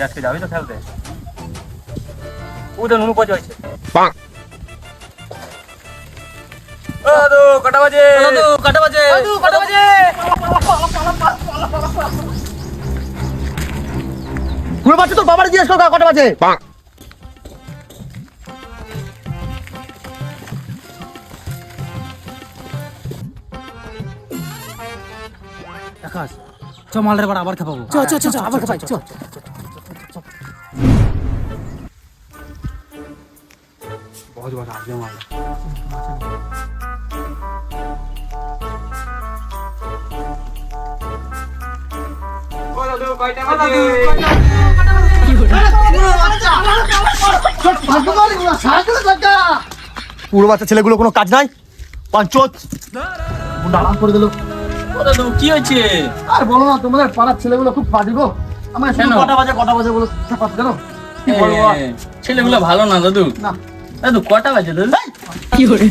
আজকে যাবি তো খেলতে? ও তো নুনু পচে হয়েছে। ও দাদু কটা বাজে? দাদু কটা বাজে? দাদু কটা বাজে? পুরো বাচ্চা তোর বাবার জিজ্ঞেস কর কটা বাজে? আকাশ চ মালরে বাড়া আবার খাবো। চ চ চ চ আবার খাবাই চ। বহুত বড় আগে মাল। ও দাদু কয়টা বাজে? পুরো বাচ্চা ছেলেগুলো কোনো কাজ নাই, পাঁচচোদ আরাম করে দিল। ও দাদু কি হয়েছে? আর বলো না, তোমাদের পাড়ার ছেলেগুলো খুব ফাঁদি গো। আমার শুধু কটা বাজে বলো জানো? কি বলবো আর? ছেলেগুলো ভালো না দাদু। না দাদু কটা বাজে দাদু? কি করে?